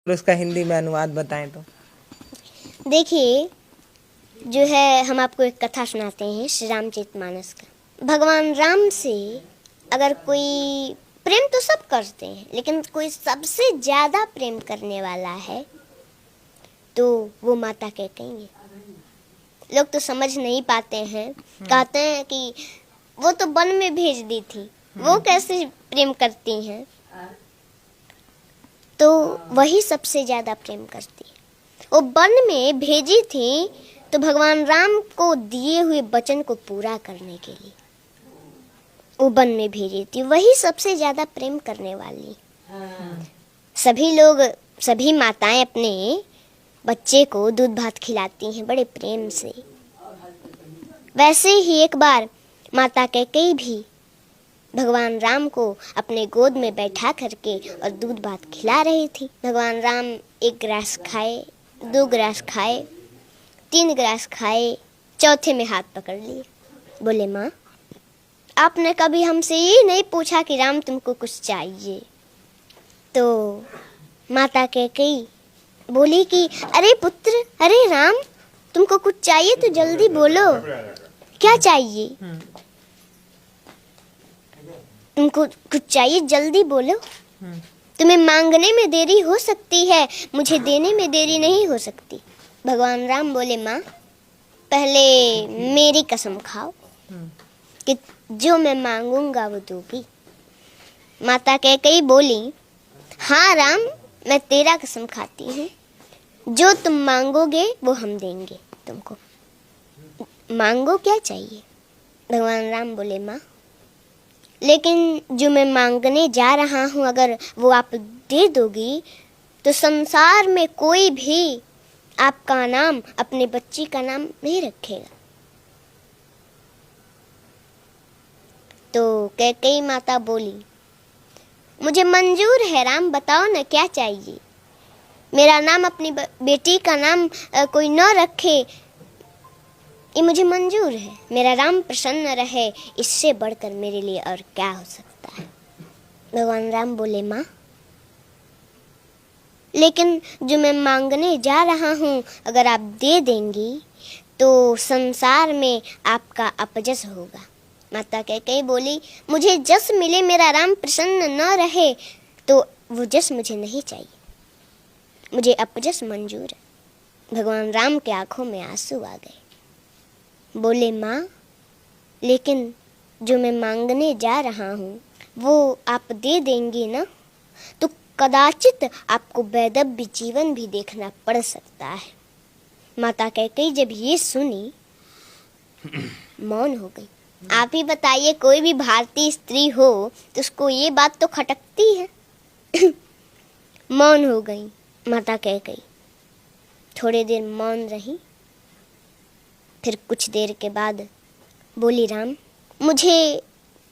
उसका हिंदी में अनुवाद बताएं तो। देखिए, जो है हम आपको एक कथा सुनाते हैं श्री रामचरितमानस का। भगवान राम से अगर कोई प्रेम तो सब करते हैं, लेकिन कोई सबसे ज्यादा प्रेम करने वाला है तो वो माता कैकेयी है। लोग तो समझ नहीं पाते हैं, कहते हैं कि वो तो वन में भेज दी थी, वो कैसे प्रेम करती हैं। तो वही सबसे ज्यादा प्रेम करती है। वो वन में भेजी थी तो भगवान राम को दिए हुए वचन को पूरा करने के लिए वो वन में भेजी थी। वही सबसे ज्यादा प्रेम करने वाली। सभी लोग, सभी माताएं अपने बच्चे को दूध भात खिलाती हैं बड़े प्रेम से। वैसे ही एक बार माता कैकेयी भी भगवान राम को अपने गोद में बैठा करके और दूध भात खिला रही थी। भगवान राम एक गिलास खाए, 2 गिलास खाए, 3 गिलास खाए, चौथे में हाथ पकड़ लिए। बोले, माँ, आपने कभी हमसे ये नहीं पूछा कि राम तुमको कुछ चाहिए। तो माता कैकेयी बोली कि अरे पुत्र, अरे राम, तुमको कुछ चाहिए तो जल्दी बोलो, क्या चाहिए? तुमको कुछ चाहिए, जल्दी बोलो। तुम्हें मांगने में देरी हो सकती है, मुझे देने में देरी नहीं हो सकती। भगवान राम बोले, माँ, पहले मेरी कसम खाओ कि जो मैं मांगूंगा वो दोगी। माता कैकेयी बोली, हाँ राम, मैं तेरा कसम खाती हूँ, जो तुम मांगोगे वो हम देंगे तुमको। मांगो, क्या चाहिए? भगवान राम बोले, माँ, लेकिन जो मैं मांगने जा रहा हूँ अगर वो आप दे दोगी तो संसार में कोई भी आपका नाम, अपने बच्ची का नाम नहीं रखेगा। तो कैकेयी माता बोली, मुझे मंजूर है राम, बताओ ना क्या चाहिए। मेरा नाम, अपनी बेटी का नाम कोई न रखे, ये मुझे मंजूर है। मेरा राम प्रसन्न रहे, इससे बढ़कर मेरे लिए और क्या हो सकता है। भगवान राम बोले, माँ, लेकिन जो मैं मांगने जा रहा हूँ अगर आप दे देंगी तो संसार में आपका अपजस होगा। माता कैकेयी बोली, मुझे जस मिले, मेरा राम प्रसन्न न रहे तो वो जस मुझे नहीं चाहिए, मुझे अपजस मंजूर है। भगवान राम के आंखों में आंसू आ गए। बोले, माँ, लेकिन जो मैं मांगने जा रहा हूँ वो आप दे देंगी ना, तो कदाचित आपको वैधव्य जीवन भी देखना पड़ सकता है। माता कैकेयी जब ये सुनी मौन हो गई। आप ही बताइए, कोई भी भारतीय स्त्री हो तो उसको ये बात तो खटकती है। मौन हो गई माता कैकेयी। थोड़ी देर मौन रही, फिर कुछ देर के बाद बोली, राम, मुझे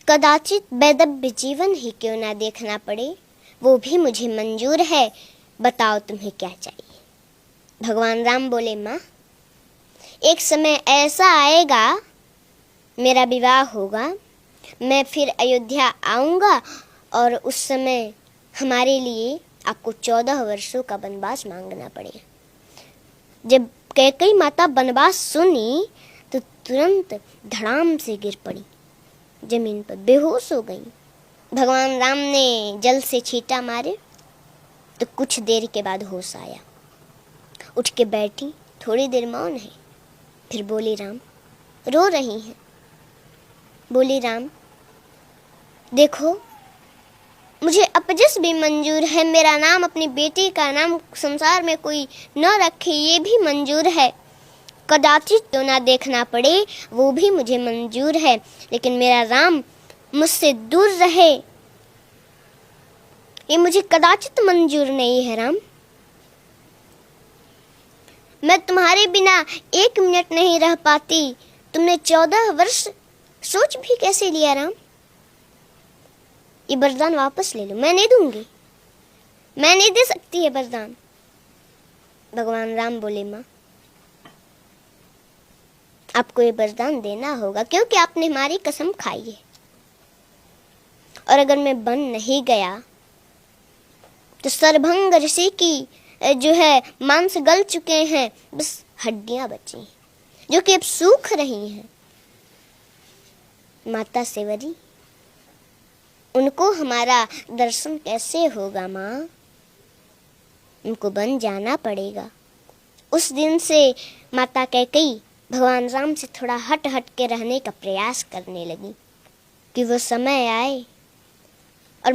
कदाचित वैधव्य जीवन ही क्यों ना देखना पड़े, वो भी मुझे मंजूर है। बताओ तुम्हें क्या चाहिए। भगवान राम बोले, माँ, एक समय ऐसा आएगा, मेरा विवाह होगा, मैं फिर अयोध्या आऊँगा और उस समय हमारे लिए आपको 14 वर्षों का वनवास मांगना पड़ेगा। जब कैकेयी माता वनवास सुनी तो तुरंत धड़ाम से गिर पड़ी, जमीन पर बेहोश हो गई। भगवान राम ने जल से छींटा मारे तो कुछ देर के बाद होश आया। उठ के बैठी, थोड़ी देर मौन है, फिर बोली, राम, रो रही हैं। बोली, राम, देखो, मुझे अपजस भी मंजूर है, मेरा नाम, अपनी बेटी का नाम संसार में कोई न रखे ये भी मंजूर है। कदाचित तो ना देखना पड़े वो भी मुझे मंजूर है, लेकिन मेरा राम मुझसे दूर रहे ये मुझे कदाचित मंजूर नहीं है। राम, मैं तुम्हारे बिना 1 मिनट नहीं रह पाती। तुमने 14 वर्ष सोच भी कैसे लिया राम? ये वरदान वापस ले लो, मैं नहीं दूंगी, मैं नहीं दे सकती है वरदान। भगवान राम बोले, माँ, आपको ये वरदान देना होगा क्योंकि आपने हमारी कसम खाई है, और अगर मैं बन नहीं गया तो सरभंग ऋषि की जो है मांस गल चुके हैं, बस हड्डियां बची हैं जो कि अब सूख रही हैं। माता सेवरी, उनको हमारा दर्शन कैसे होगा माँ? उनको बन जाना पड़ेगा। उस दिन से माता कैकेयी भगवान राम से थोड़ा हट हट के रहने का प्रयास करने लगी कि वो समय आए और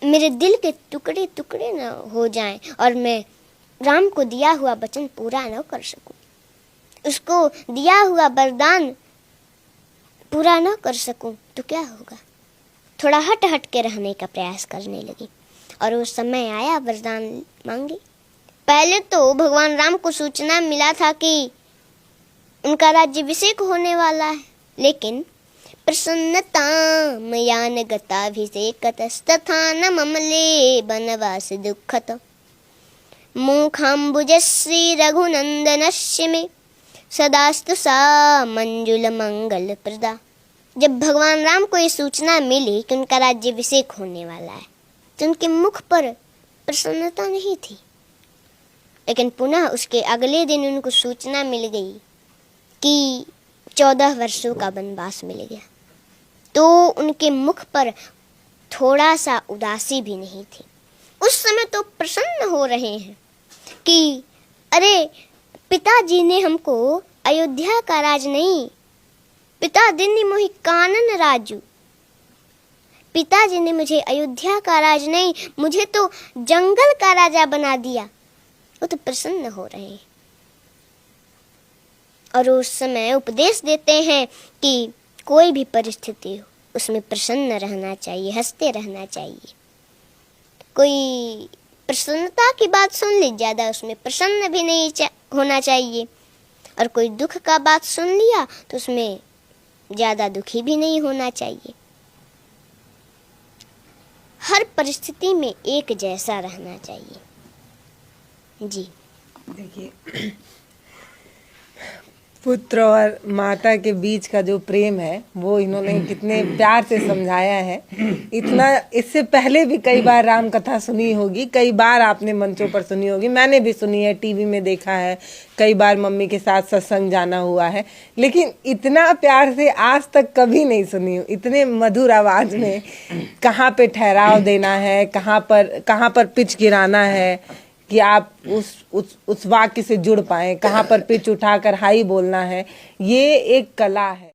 मेरे दिल के टुकड़े टुकड़े न हो जाएं और मैं राम को दिया हुआ वचन पूरा न कर सकूं, उसको दिया हुआ वरदान पूरा न कर सकूं तो क्या होगा। थोड़ा हट हट के रहने का प्रयास करने लगी और वो समय आया, वरदान मांगी। पहले तो भगवान राम को सूचना मिला था कि उनका राज्याभिषेक होने वाला है, लेकिन प्रसन्नता मयान गताभिषेकतस्तथा न ममले वनवास दुःखत मुखाम्बुजश्री रघुनंदनस्य मे सदास्तु सा मंजुल मंगल प्रदा। जब भगवान राम को ये सूचना मिली कि उनका राज्याभिषेक होने वाला है तो उनके मुख पर प्रसन्नता नहीं थी, लेकिन पुनः उसके अगले दिन उनको सूचना मिल गई कि 14 वर्षों का वनवास मिल गया, तो उनके मुख पर थोड़ा सा उदासी भी नहीं थी। उस समय तो प्रसन्न हो रहे हैं कि अरे पिताजी ने हमको अयोध्या का राज नहीं, पिता दिन्नी मोहि कानन राजू, पिताजी ने मुझे अयोध्या का राज नहीं, मुझे तो जंगल का राजा बना दिया। वो तो प्रसन्न हो रहे हैं और उस समय उपदेश देते हैं कि कोई भी परिस्थिति हो उसमें प्रसन्न रहना चाहिए, हंसते रहना चाहिए। कोई प्रसन्नता की बात सुन ली, ज्यादा उसमें प्रसन्न भी नहीं होना चाहिए, और कोई दुख का बात सुन लिया तो उसमें ज्यादा दुखी भी नहीं होना चाहिए। हर परिस्थिति में एक जैसा रहना चाहिए। जी देखिए, पुत्र और माता के बीच का जो प्रेम है वो इन्होंने कितने प्यार से समझाया है। इतना इससे पहले भी कई बार राम कथा सुनी होगी, कई बार आपने मंचों पर सुनी होगी, मैंने भी सुनी है, टीवी में देखा है, कई बार मम्मी के साथ सत्संग जाना हुआ है, लेकिन इतना प्यार से आज तक कभी नहीं सुनी। इतने मधुर आवाज में कहाँ पे ठहराव देना है, कहाँ पर पिच गिराना है कि आप उस वाक्य से जुड़ पाए, कहाँ पर पिच उठाकर हाई बोलना है, ये एक कला है।